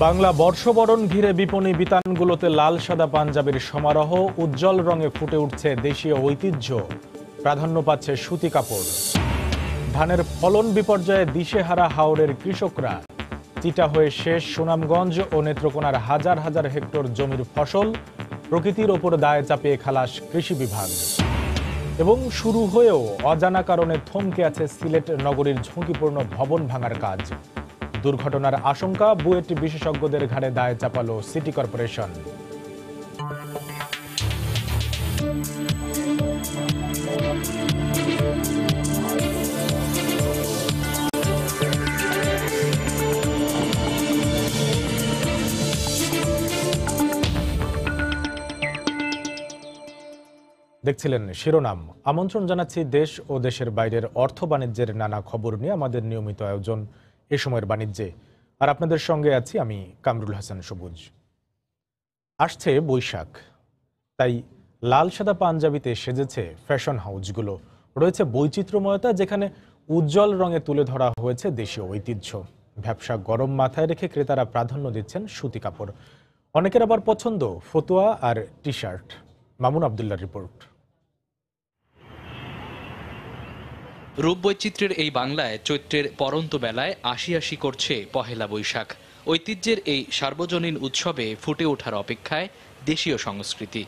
বাংলা বর্ষবরণ ঘিরে বিপণী বিতানগুলোতে লাল সাদা পাঞ্জাবির সমারোহ, উজ্জ্বল রঙে ফুটে উঠছে দেশীয় ঐতিহ্য, প্রাধান্য পাচ্ছে সুতি কাপড়। ধানের ফলন বিপর্যয়ে দিশেহারা হাওরের কৃষকরা, চিটা হয়ে শেষ সুনামগঞ্জ ও নেত্রকোনার হাজার হাজার হেক্টর জমির ফসল, প্রকৃতির ওপর দায় চাপিয়ে খালাস কৃষি বিভাগ। এবং শুরু হয়েও অজানা কারণে থমকে আছে সিলেট নগরীর ঝুঁকিপূর্ণ ভবন ভাঙার কাজ। দুর্ঘটনার আশঙ্কা, বুয়েট বিশেষজ্ঞদের ঘাড়ে দায় চাপালো সিটি কর্পোরেশন। দেখছিলেন শিরোনাম। আমন্ত্রণ জানাচ্ছি দেশ ও দেশের বাইরের অর্থ বাণিজ্যের নানা খবর নিয়ে আমাদের নিয়মিত আয়োজন এ সময়ের বাণিজ্যে। আর আপনাদের সঙ্গে আছি আমি কামরুল হাসান সবুজ। আসছে বৈশাখ, তাই লাল সাদা পাঞ্জাবিতে সেজেছে ফ্যাশন হাউসগুলো। রয়েছে বৈচিত্র্যময়তা, যেখানে উজ্জ্বল রঙে তুলে ধরা হয়েছে দেশীয় ঐতিহ্য। ব্যবসা গরম মাথায় রেখে ক্রেতারা প্রাধান্য দিচ্ছেন সুতি কাপড়। অনেকের আবার পছন্দ ফতুয়া আর টি শার্ট। মামুন আবদুল্লাহর রিপোর্ট। রূপবৈচিত্র্যের এই বাংলায় চৈত্রের পরন্ত বেলায় আশি আশি করছে পহেলা বৈশাখ। ঐতিহ্যের এই সার্বজনীন উৎসবে ফুটে ওঠার অপেক্ষায় দেশীয় সংস্কৃতি,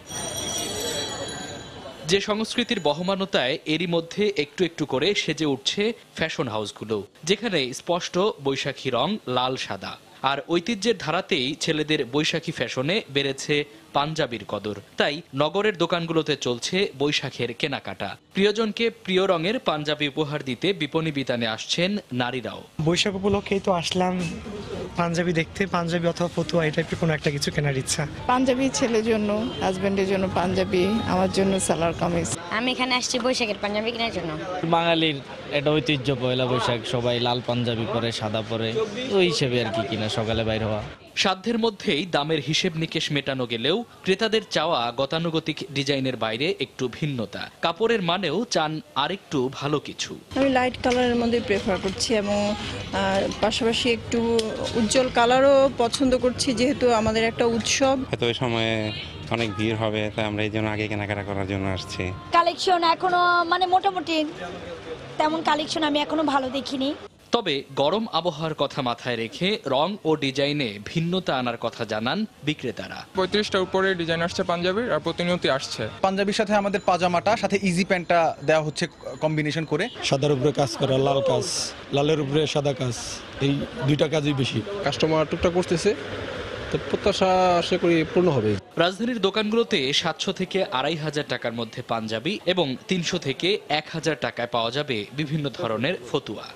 যে সংস্কৃতির বহমানতায় এরই মধ্যে একটু একটু করে সেজে উঠছে ফ্যাশন হাউসগুলো, যেখানে স্পষ্ট বৈশাখী রং লাল সাদা। আর ঐতিহ্যের ধারাতেই ছেলেদের বৈশাখী ফ্যাশনে বেড়েছে পাঞ্জাবির কদর। তাই নগরের দোকানগুলোতে চলছে বৈশাখের কেনাকাটা। প্রিয়জনকে প্রিয় রঙের পাঞ্জাবি উপহার দিতে বিপণী বিতানে আসছেন নারীরাও। বৈশাখ উপলক্ষেই তো আসলাম পাঞ্জাবি দেখতে, পাঞ্জাবি অথবা ফতুয়া এই টাইপের কোনো একটা কিছু কেনার ইচ্ছা। পাঞ্জাবি ছেলের জন্য, হাজবেন্ডের জন্য পাঞ্জাবি, আমার জন্য সালোয়ার কামিজ। আমি এখানে আসছি বৈশাখের পাঞ্জাবি কেনার জন্য। বাঙালির এটা ঐতিহ্য, পয়লা বৈশাখ সবাই লাল পাঞ্জাবি পরে, সাদা পরে, ওই হিসেবে আর কি কিনা সকালে বাইর হওয়া। সাধ্যের মধ্যেই দামের হিসেব নিকেশ মেটানো গেলেও ক্রেতাদের চাওয়া গতানুগতিক ডিজাইনের বাইরে একটু ভিন্নতা। কাপড়ের মানেও চান আরেকটু ভালো কিছু। আমি লাইট কালারের মধ্যে প্রেফার করছি এবং পাশাপাশি একটু উজ্জ্বল কালারও পছন্দ করছি, যেহেতু আমাদের একটা উৎসব। হয়তো ওই সময়ে অনেক ভিড় হবে, তাই আমরা এই জন্য আগে কেনাকাটা করার জন্য আসছি। কালেকশন এখনো মোটামুটি তেমন কালেকশন আমি এখনো ভালো দেখিনি। তবে গরম আবহাওয়ার কথা মাথায় রেখে রং ও ডিজাইনে ভিন্নতা আনার কথা জানান বিক্রেতারা। 35টার উপরে ডিজাইন আসছে পাঞ্জাবির, আর প্রতিনিয়ত আসছে। পাঞ্জাবির সাথে আমাদের পাজামাটা, সাথে ইজি প্যান্টটা দেওয়া হচ্ছে কম্বিনেশন করে। সাদার উপরে কাজ করা, লাল কাজ, লালের উপরে সাদা কাজ, এই দুইটা কাজই বেশি। কাস্টমার টুকটাক করতেছে, তো প্রত্যাশা আশা করি পূর্ণ হবে। রাজধানীর দোকানগুলোতে 700 থেকে 2500 টাকার মধ্যে পাঞ্জাবি এবং 300 থেকে 1000 টাকায় পাওয়া যাবে বিভিন্ন ধরনের ফতুয়া।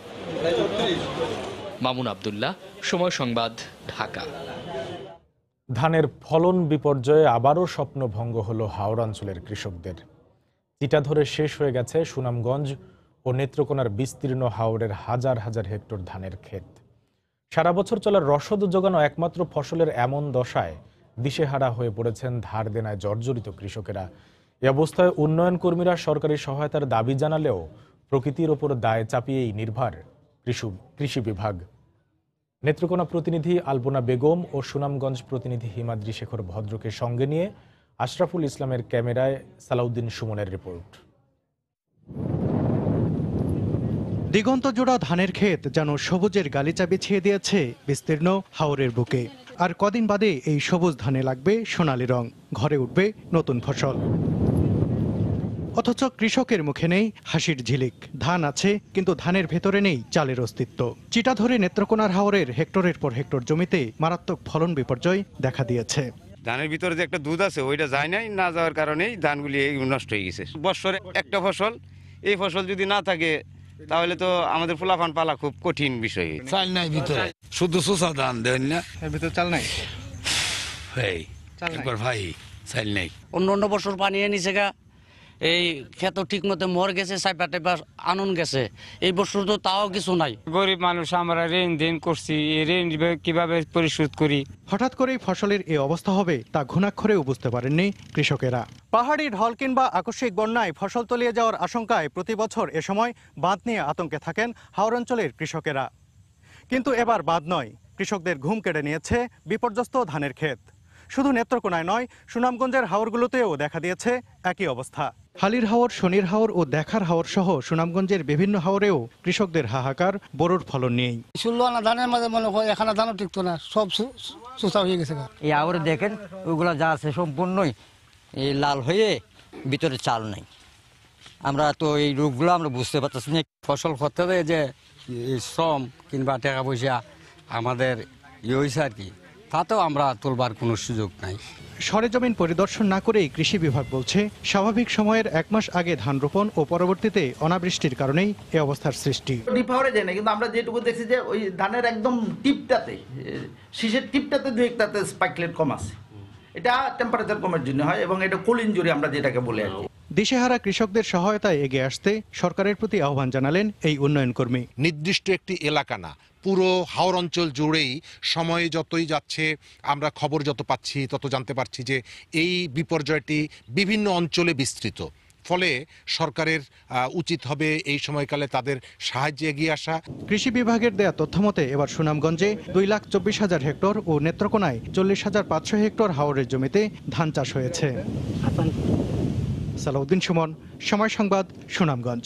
মামুন আবদুল্লাহ, সময় সংবাদ, ঢাকা। ধানের ফলন বিপর্যয়ে আবারও স্বপ্নভঙ্গ হলো হাওড়াঞ্চলের কৃষকদের। চিটা ধরে শেষ হয়ে গেছে সুনামগঞ্জ ও নেত্রকোনার বিস্তীর্ণ হাওরের হাজার হাজার হেক্টর ধানের ক্ষেত। সারা বছর চলার রসদ জোগানো একমাত্র ফসলের এমন দশায় দিশেহারা হয়ে পড়েছেন ধার দেনায় জর্জরিত কৃষকেরা। এ অবস্থায় উন্নয়ন কর্মীরা সরকারি সহায়তার দাবি জানালেও প্রকৃতির ওপর দায় চাপিয়েই নির্ভর কৃষি বিভাগ। নেত্রকোনা প্রতিনিধি আলপনা বেগম ও সুনামগঞ্জ প্রতিনিধি হিমাদ্রি শেখর ভদ্রকে সঙ্গে নিয়ে আশরাফুল ইসলামের ক্যামেরায় সালাউদ্দিন সুমনের রিপোর্ট। দিগন্ত জোড়া ধানের ক্ষেত যেন সবুজের গালিচা বিছিয়ে দিয়েছে বিস্তীর্ণ হাওরের বুকে। আর কদিন বাদে এই সবুজ ধানে লাগবে সোনালী রং, ঘরে উঠবে নতুন ফসল। অথচ কৃষকের মুখে নেই হাসির ঝিলিক। ধান আছে, কিন্তু ধানের ভেতরে নেই চালের অস্তিত্ব। চিটা ধরে নেত্রকোনার হাওরের হেক্টরের পর হেক্টর জমিতে মারাত্মক ফলন বিপর্যয় দেখা দিয়েছে। ধানের ভিতরে যে একটা দুধ আছে, ওইটা যায় নাই, না যাওয়ার কারণেই ধানগুলি নষ্ট হয়ে গেছে। বছরে একটা ফসল, এই ফসল যদি না থাকে তাহলে তো আমাদের ফুলাফান পালা খুব কঠিন বিষয়। চাল নাই ভিতরে, শুধু সুসা ধান দেন না, এর ভিতরে চাল নাই। একবার ভাই চাল নেই। অন্য বছর পানি এনেছে গা, এই ক্ষেত ঠিক মতো মর গেছে, সাইপা টাইপা আনন গেছে। এই বছর তো তাও কিছু নাই। গরিব মানুষ আমরা ঋণ দিন করছি, এই ঋণ কিভাবে পরিশোধ করি। হঠাৎ করেই ফসলের এই অবস্থা হবে তা ঘুণাক্ষরেও বুঝতে পারেননি কৃষকেরা। পাহাড়ি ঢল কিংবা আকস্মিক বন্যায় ফসল তলিয়ে যাওয়ার আশঙ্কায় প্রতি বছর এ সময় বাঁধ নিয়ে আতঙ্কে থাকেন হাওর অঞ্চলের কৃষকেরা। কিন্তু এবার বাঁধ নয়, কৃষকদের ঘুম কেড়ে নিয়েছে বিপর্যস্ত ধানের ক্ষেত। শুধু নেত্রকোনায় নয়, সুনামগঞ্জের হাওরগুলোতেও দেখা দিয়েছে একই অবস্থা। হালির হাওর, শনির হাওর ও দেখার হাওর সহ সুনামগঞ্জের বিভিন্ন হাওরেও কৃষকদের হাহাকার বোরোর ফলন নেই। 16 আনা ধানের মাঝে মনে হয় এখানে ধানও টিকতো না, সব সুস্থা হয়ে গেছে। এই হাওরে দেখেন ওইগুলো যা আছে সম্পূর্ণই এই লাল হয়ে ভিতরে চাল নাই। আমরা তো এই রোগগুলো আমরা বুঝতে পারতেছি না। ফসল করতে দেয় যে শ্রম কিংবা টাকা পয়সা আমাদের হয়েছে আর কি, তাতেও আমরা তুলবার কোনো সুযোগ নাই। সরেজমিন পরিদর্শন না করেই কৃষি বিভাগ বলছে, স্বাভাবিক সময়ের 1 মাস আগে ধান রোপণ ও পরবর্তীতে অনাবৃষ্টির কারণেই এই অবস্থার সৃষ্টি। ডিপ হাওরে যায় না, কিন্তু আমরা যেটুকু দেখছি যে ওই ধানের একদম টিপটাতে, শীষের টিপটাতে 2-1টাতে স্পাইকলেট কম আছে। এটা টেম্পারেচার কমের জন্য হয় এবং এটা কোল ইনজুরি আমরা যেটাকে বলে আর কি। দিশেহারা কৃষকদের সহায়তায় এগিয়ে আসতে সরকারের প্রতি আহ্বান জানালেন এই উন্নয়ন কর্মী। নির্দিষ্ট একটি এলাকা না, পুরো হাওর অঞ্চল জুড়েই সময় যতই যাচ্ছে, আমরা খবর যত পাচ্ছি তত জানতে পারছি যে এই বিপর্যয়টি বিভিন্ন অঞ্চলে বিস্তৃত। ফলে সরকারের উচিত হবে এই সময়কালে তাদের সাহায্যে এগিয়ে আসা। কৃষি বিভাগের দেয়া তথ্যমতে এবার সুনামগঞ্জে 2,24,000 হেক্টর ও নেত্রকোনায় 40,500 হেক্টর হাওরের জমিতে ধান চাষ হয়েছে। সালাউদ্দিন সুমন, সময় সংবাদ, সুনামগঞ্জ।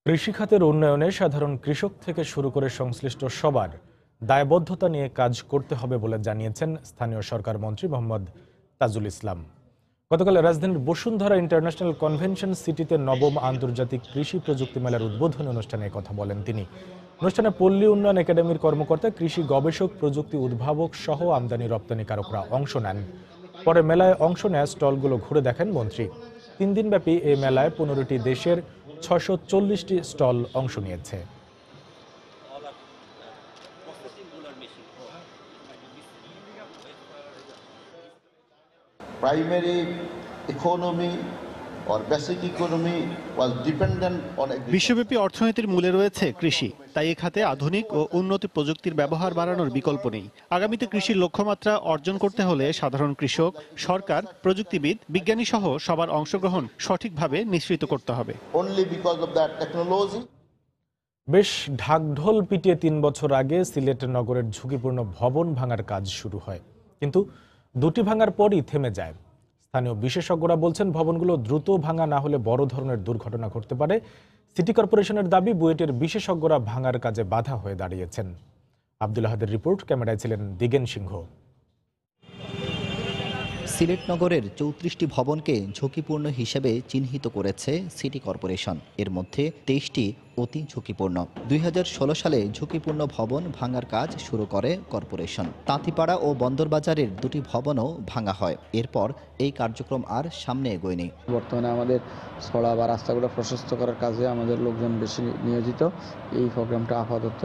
কৃষিখাতের উন্নয়নে সাধারণ কৃষক থেকে শুরু করে সংশ্লিষ্ট সবার দায়বদ্ধতা নিয়ে কাজ করতে হবে বলে জানিয়েছেন স্থানীয় সরকার মন্ত্রী মোহাম্মদ তাজুল ইসলাম। গতকাল রাজধানীর বসুন্ধরা ইন্টারন্যাশনাল কনভেনশন সিটিতে 9ম আন্তর্জাতিক কৃষি প্রযুক্তি মেলার উদ্বোধনী অনুষ্ঠানে কথা বলেন তিনি। অনুষ্ঠানে পল্লী উন্নয়ন একাডেমির কর্মকর্তা, কৃষি গবেষক, প্রযুক্তি উদ্ভাবক সহ আমদানি রপ্তানিকারকরা অংশ নেন। পরে মেলায় অংশ নেয়া স্টলগুলো ঘুরে দেখেন মন্ত্রী। 3 দিনব্যাপী এই মেলায় 15টি দেশের 640টি স্টল অংশ নিয়েছে। Primary economy or basic economy was dependent on agriculture. বিশ্বব্যাপী অর্থনীতির মূলে রয়েছে কৃষি, তাই এই খাতে আধুনিক ও উন্নত প্রযুক্তির ব্যবহার বাড়ানোর বিকল্প নেই। আগামীতে কৃষির লক্ষ্যমাত্রা অর্জন করতে হলে সাধারণ কৃষক, সরকার, প্রযুক্তিবিদ, বিজ্ঞানী সহ সবার অংশগ্রহণ সঠিকভাবে নিশ্চিত করতে হবে। Only because of that technology. বেশ ঢাকঢোল পিটিয়ে 3 বছর আগে সিলেট নগরের ঝুঁকিপূর্ণ ভবন ভাঙার কাজ শুরু হয়, কিন্তু 2টি ভাঙার পরই থেমে যায়। স্থানীয় বিশেষজ্ঞরা বলছেন, ভবনগুলো দ্রুত ভাঙা না হলে বড় ধরনের দুর্ঘটনা ঘটতে পারে। সিটি কর্পোরেশনের দাবি, বুয়েটের বিশেষজ্ঞরা ভাঙার কাজে বাধা হয়ে দাঁড়িয়েছেন। আব্দুল আহাদের রিপোর্ট, ক্যামেরায় ছিলেন দিগেন সিংহ। সিলেট নগরের 34টি ভবনকে ঝুঁকিপূর্ণ হিসেবে চিহ্নিত করেছে সিটি কর্পোরেশন। এর মধ্যে 23টি অতি ঝুঁকিপূর্ণ। 2016 সালে ঝুঁকিপূর্ণ ভবন ভাঙার কাজ শুরু করে কর্পোরেশন। তাঁতিপাড়া ও বন্দরবাজারের 2টি ভবনও ভাঙা হয়। এরপর এই কার্যক্রম আর সামনে এগোয়নি। বর্তমানে আমাদের ছড়া বা রাস্তাগুলো প্রশস্ত করার কাজে আমাদের লোকজন বেশি নিয়োজিত। এই প্রোগ্রামটা আপাতত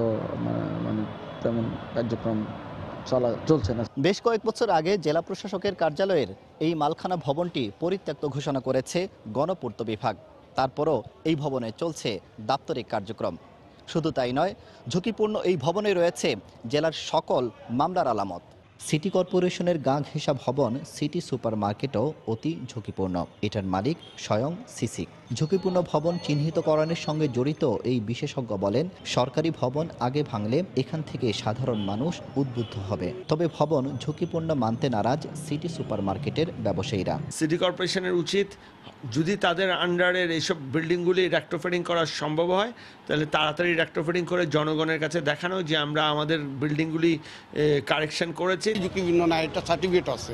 মানে তেমন কার্যক্রম চলছে না। বেশ কয়েক বছর আগে জেলা প্রশাসকের কার্যালয়ের এই মালখানা ভবনটি পরিত্যক্ত ঘোষণা করেছে গণপূর্ত বিভাগ। তারপরও এই ভবনে চলছে দাপ্তরিক কার্যক্রম। শুধু তাই নয়, ঝুঁকিপূর্ণ এই ভবনে রয়েছে জেলার সকল মামলার আলামত। সিটি কর্পোরেশনের গা ঘেঁষা ভবন সিটি সুপার মার্কেটও অতি ঝুঁকিপূর্ণ। এটার মালিক স্বয়ং সিসি। ঝুঁকিপূর্ণ ভবন চিহ্নিতকরণের সঙ্গে জড়িত এই বিশেষজ্ঞ বলেন, সরকারি ভবন আগে ভাঙলে এখান থেকে সাধারণ মানুষ উদ্বুদ্ধ হবে। তবে ভবন ঝুঁকিপূর্ণ মানতে নারাজ সিটি সুপার মার্কেটের ব্যবসায়ীরা। সিটি কর্পোরেশনের উচিত, যদি তাদের আন্ডারের এইসব বিল্ডিংগুলি রেক্টোফিটিং করা সম্ভব হয়, তাহলে তাড়াতাড়ি রেক্টোফিটিং করে জনগণের কাছে দেখানো যে আমরা আমাদের বিল্ডিংগুলি কারেকশন করেছি। ঝুঁকিপূর্ণ না, এটা সার্টিফিকেট আছে।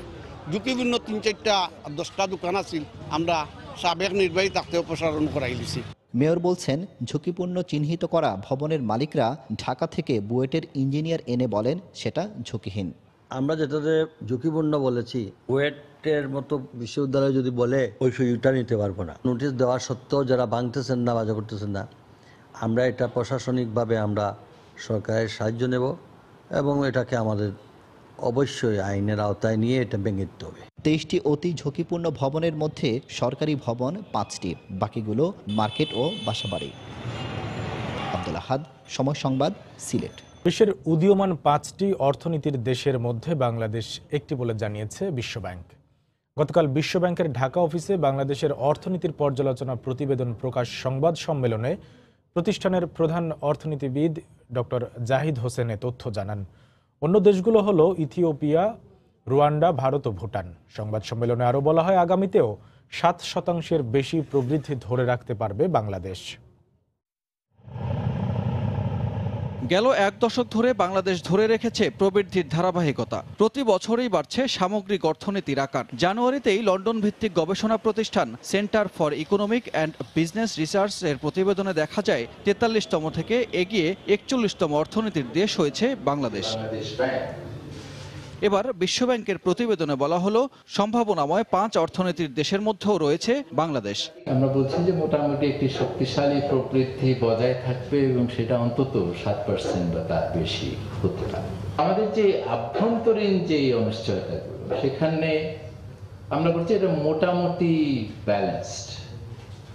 ঝুঁকিপূর্ণ 3-4টা 10টা দোকান আছে, আমরা সাবেক নির্বাহী তাকে অপসারণ করাই দিছি। মেয়র বলছেন, ঝুঁকিপূর্ণ চিহ্নিত করা ভবনের মালিকরা ঢাকা থেকে বুয়েটের ইঞ্জিনিয়ার এনে বলেন সেটা ঝুঁকিহীন। আমরা যেটাতে ঝুঁকিপূর্ণ বলেছি, বুয়েটের মতো বিশ্ববিদ্যালয় যদি বলে ওই সুযোগটা নিতে পারবো না। নোটিশ দেওয়া সত্ত্বেও যারা ভাঙতেছেন না, বাজা করতেছেন না, আমরা এটা প্রশাসনিকভাবে আমরা সরকারের সাহায্য নেব এবং এটাকে আমাদের অবশ্যই আইনের আওতায় নিয়ে এটা ভেঙে দিতে হবে। 23টি অতি ঝুঁকিপূর্ণ ভবনের মধ্যে সরকারি ভবন 5টি, বাকিগুলো মার্কেট ও বাসাবাড়ি। আব্দুল আহাদ, সময় সংবাদ, সিলেট। বিশ্বের উদীয়মান 5টি অর্থনীতির দেশের মধ্যে বাংলাদেশ একটি বলে জানিয়েছে বিশ্বব্যাংক। গতকাল বিশ্বব্যাংকের ঢাকা অফিসে বাংলাদেশের অর্থনীতির পর্যালোচনা প্রতিবেদন প্রকাশ সংবাদ সম্মেলনে প্রতিষ্ঠানের প্রধান অর্থনীতিবিদ ডক্টর জাহিদ হোসেন এ তথ্য জানান। অন্য দেশগুলো হলো ইথিওপিয়া, রুয়ান্ডা, ভারত ও ভুটান। সংবাদ সম্মেলনে আরও বলা হয়, আগামীতেও 7% বেশি প্রবৃদ্ধি ধরে রাখতে পারবে বাংলাদেশ। গেল এক দশক ধরে বাংলাদেশ ধরে রেখেছে প্রবৃদ্ধির ধারাবাহিকতা। প্রতি বছরই বাড়ছে সামগ্রিক অর্থনীতির আকার। জানুয়ারিতেই লন্ডন ভিত্তিক গবেষণা প্রতিষ্ঠান centre for economic and business research এর প্রতিবেদনে দেখা যায় 43তম থেকে এগিয়ে 41তম অর্থনীতির দেশ হয়েছে বাংলাদেশ। এবার বিশ্বব্যাংকের প্রতিবেদনে বলা হলো, সম্ভাবনাময় 5 অর্থনীতির দেশের মধ্যেও রয়েছে বাংলাদেশ। আমরা বলছি যে মোটামুটি একটি শক্তিশালী প্রবৃদ্ধি বজায় থাকবে এবং সেটা অন্তত 7% বা তার বেশি হতে পারে। আমাদের যে আভ্যন্তরীণ যে অনিশ্চয়তাগুলো, সেখানে আমরা বলছি এটা মোটামুটি ব্যালেন্সড।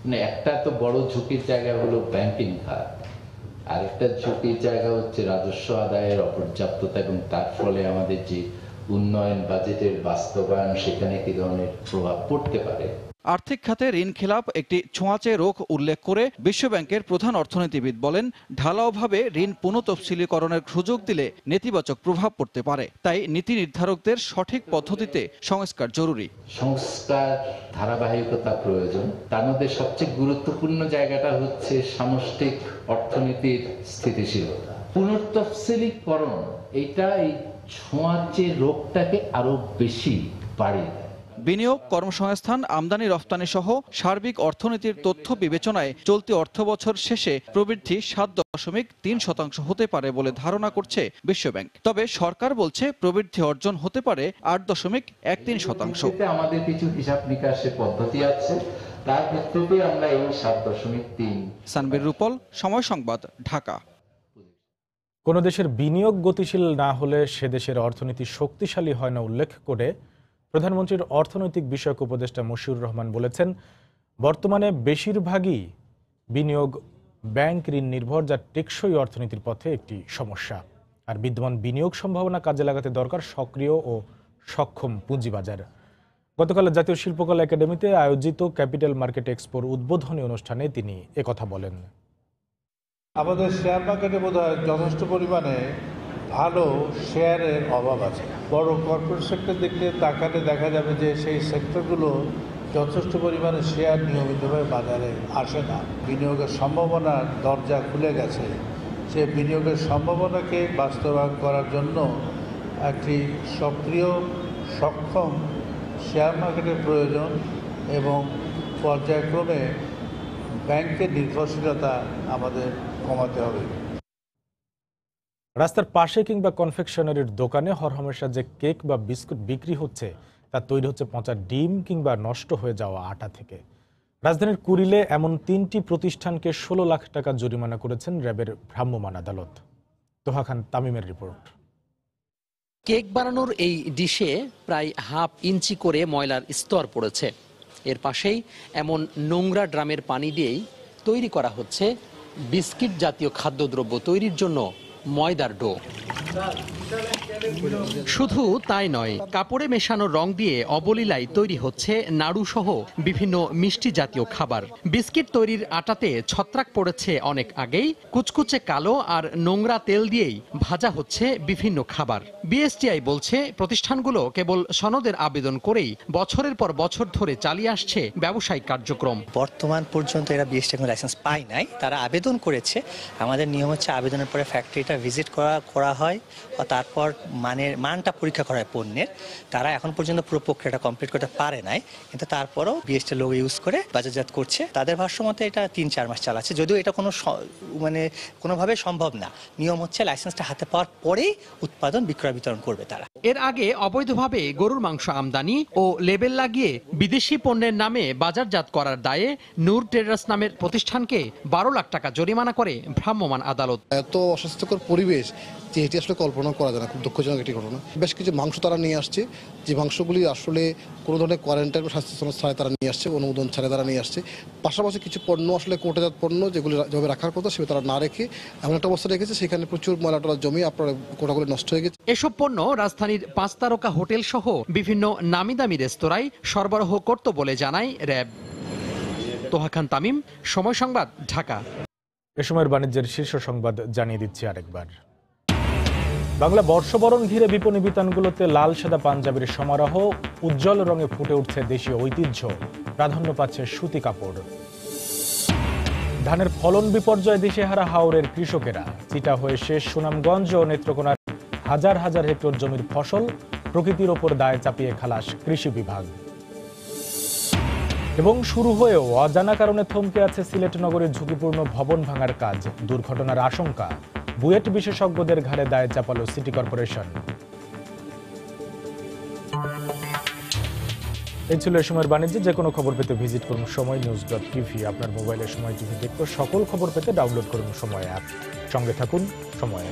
মানে একটা তো বড় ঝুঁকির জায়গা হলো ব্যাংকিং খাত, আরেকটা ঝুঁকির জায়গা হচ্ছে রাজস্ব আদায়ের অপর্যাপ্ততা এবং তার ফলে আমাদের যে উন্নয়ন বাজেটের বাস্তবায়ন, সেখানে কি ধরনের প্রভাব পড়তে পারে। আর্থিক খাতে ঋণ খেলাপ একটি ছোঁয়াচে রোগ উল্লেখ করে বিশ্বব্যাংকের প্রধান অর্থনীতিবিদ বলেন, ঢালাওভাবে ঋণ পুনঃতফসিলীকরণের সুযোগ দিলে নেতিবাচক প্রভাব পড়তে পারে। তাই নীতি নির্ধারকদের সঠিক পদ্ধতিতে সংস্কার জরুরি। সংস্কার ধারাবাহিকতা প্রয়োজন। তার মধ্যে সবচেয়ে গুরুত্বপূর্ণ জায়গাটা হচ্ছে সামষ্টিক অর্থনীতির স্থিতিশীলতা। পুনঃতফসিলীকরণ এটা এই ছোঁয়াচে রোগটাকে আরো বেশি বাড়িয়ে দেয়। বিনিয়োগ, কর্মসংস্থান, আমদানি রফতানি সহ সার্বিক অর্থনীতির তথ্য বিবেচনায় চলতি অর্থবছর শেষে প্রবৃদ্ধি 7.3% হতে পারে বলে ধারণা করছে বিশ্বব্যাংক। তবে সরকার বলছে প্রবৃদ্ধি অর্জন হতে পারে 8.13%। আমাদের কিছু হিসাব নিকাশের পদ্ধতি আছে, তার ভিত্তিতে আমরা এই 7.3। সানবীর রূপল, সময় সংবাদ, ঢাকা। কোনো দেশের বিনিয়োগ গতিশীল না হলে সে দেশের অর্থনীতি শক্তিশালী হয় না উল্লেখ করে প্রধানমন্ত্রীর অর্থনৈতিক বিষয়ক উপদেষ্টা মশিউর রহমান বলেছেন, বর্তমানে বেশিরভাগই বিনিয়োগ ব্যাংক ঋণ নির্ভর, যা টেকসই অর্থনীতির পথে একটি সমস্যা। আর বিদ্যমান বিনিয়োগ সম্ভাবনা কাজে লাগাতে দরকার সক্রিয় ও সক্ষম পুঁজিবাজার। গতকাল জাতীয় শিল্পকলা একাডেমিতে আয়োজিত ক্যাপিটাল মার্কেট এক্সপোর উদ্বোধনী অনুষ্ঠানে তিনি একথা বলেন। আমাদের শেয়ার মার্কেটে বোধহয় যথেষ্ট পরিমাণে ভালো শেয়ারের অভাব আছে। বড় কর্পোরেট সেক্টর দেখলে তাকালে দেখা যাবে যে সেই সেক্টরগুলো যথেষ্ট পরিমাণে শেয়ার নিয়মিতভাবে বাজারে আসে না। বিনিয়োগের সম্ভাবনার দরজা খুলে গেছে। সে বিনিয়োগের সম্ভাবনাকে বাস্তবায়ন করার জন্য একটি সক্রিয় সক্ষম শেয়ার মার্কেটের প্রয়োজন এবং পর্যায়ক্রমে ব্যাংকের নির্ভরশীলতা আমাদের কমাতে হবে। রাস্তার পাশে কিংবা কনফেকশনারির দোকানে হরহামেশা যে কেক বা বিস্কুট বিক্রি হচ্ছে, তা তৈরি হচ্ছে পচা ডিম কিংবা নষ্ট হয়ে যাওয়া আটা থেকে। রাজধানীর কুড়িলে এমন 3টি প্রতিষ্ঠানকে 16 লাখ টাকা জরিমানা করেছেন র্যাবের ভ্রাম্যমাণ আদালত। তোহা খান তামিমের রিপোর্ট। কেক বানানোর এই ডিশে প্রায় হাফ ইঞ্চি করে ময়লার স্তর পড়েছে। এর পাশেই এমন নোংরা ড্রামের পানি দিয়েই তৈরি করা হচ্ছে বিস্কিট জাতীয় খাদ্যদ্রব্য তৈরির জন্য ময়দার ডো। শুধু তাই নয়, কাপড়ে মেশানো রং দিয়ে অবলীলায় তৈরি হচ্ছে নাড়ু সহ বিভিন্ন মিষ্টি জাতীয় খাবার। বিস্কিট তৈরির আটাতে ছত্রাক পড়েছে অনেক আগেই। কুচকুচে কালো আর নোংরা তেল দিয়েই ভাজা হচ্ছে বিভিন্ন খাবার। বিএসটিআই বলছে, প্রতিষ্ঠানগুলো কেবল সনদের আবেদন করেই বছরের পর বছর ধরে চালিয়ে আসছে ব্যবসায়িক কার্যক্রম। বর্তমান পর্যন্ত এরা বিএসটিআই লাইসেন্স পায় নাই, তারা আবেদন করেছে। আমাদের নিয়ম হচ্ছে আবেদনের পরে ফ্যাক্টরিটা ভিজিট করা হয়, তারপর মানটা পরীক্ষা করা হয় পণ্যের। তারা এখন পর্যন্ত পুরো প্রক্রিয়াটা কমপ্লিট করতে পারে নাই, কিন্তু তারপরও বিএসটি লোগো ইউজ করে বাজারজাত করছে। তাদের ভাষ্য মতে এটা 3-4 মাস চালাচ্ছে, যদিও এটা কোনোভাবে সম্ভব না। নিয়ম হচ্ছে লাইসেন্সটা হাতে পাওয়ার পরেই উৎপাদন বিক্রয় বিতরণ করবে তারা। এর আগে অবৈধভাবে গরুর মাংস আমদানি ও লেবেল লাগিয়ে বিদেশি পণ্যের নামে বাজারজাত করার দায়ে নূর ট্রেডার্স নামের প্রতিষ্ঠানকে 12 লাখ টাকা জরিমানা করে ভ্রাম্যমাণ আদালত। এত অস্বাস্থ্যকর পরিবেশ যে এটি আসলে কল্পনা করা যায় না। খুব দুঃখজনক একটি ঘটনা। বেশ কিছু মাংস তারা নিয়ে আসছে, যে মাংসগুলি আসলে কোনো ধরনের কোয়ারেন্টাইন বা স্বাস্থ্য ছাড়াই তারা নিয়ে আসছে, অনুমোদন ছাড়াই তারা নিয়ে আসছে। পাশাপাশি কিছু পণ্য আসলে কোটাজাত পণ্য যেগুলি যেভাবে রাখার কথা সেভাবে তারা না রেখে এমন একটা অবস্থা রেখেছে, সেখানে প্রচুর ময়লা টলা জমি আপনার কোটাগুলি নষ্ট হয়ে গেছে। এসব পণ্য রাজধানীর 5 তারকা হোটেল সহ বিভিন্ন নামি দামি রেস্তোরাঁয় সরবরাহ করত বলে জানায় র্যাব। তোহা খান তামিম, সময় সংবাদ, ঢাকা। এ সময়ের বাণিজ্যের শীর্ষ সংবাদ জানিয়ে দিচ্ছি আরেকবার। বাংলা বর্ষবরণ ঘিরে বিপণী বিতানগুলোতে লাল সাদা পাঞ্জাবির সমারোহ, উজ্জ্বল রঙে ফুটে উঠছে দেশীয় ঐতিহ্য, প্রাধান্য পাচ্ছে সুতি কাপড়। ধানের ফলন বিপর্যয়ে দিশেহারা হাওরের কৃষকেরা, চিটা হয়ে শেষ সুনামগঞ্জ ও নেত্রকোনার হাজার হাজার হেক্টর জমির ফসল, প্রকৃতির ওপর দায় চাপিয়ে খালাস কৃষি বিভাগ। এবং শুরু হয়েও অজানা কারণে থমকে আছে সিলেট নগরীর ঝুঁকিপূর্ণ ভবন ভাঙার কাজ, দুর্ঘটনার আশঙ্কা, বুয়েট বিশেষজ্ঞদের ঘাড়ে দায় চাপালো সিটি কর্পোরেশন। এই ছিল এই সময়ের বাণিজ্যে। যে কোনো খবর পেতে ভিজিট করুন সময়.tv। আপনার মোবাইলে সময় টিভি দেখতে সকল খবর পেতে ডাউনলোড করুন সময় অ্যাপ। সঙ্গে থাকুন সময়।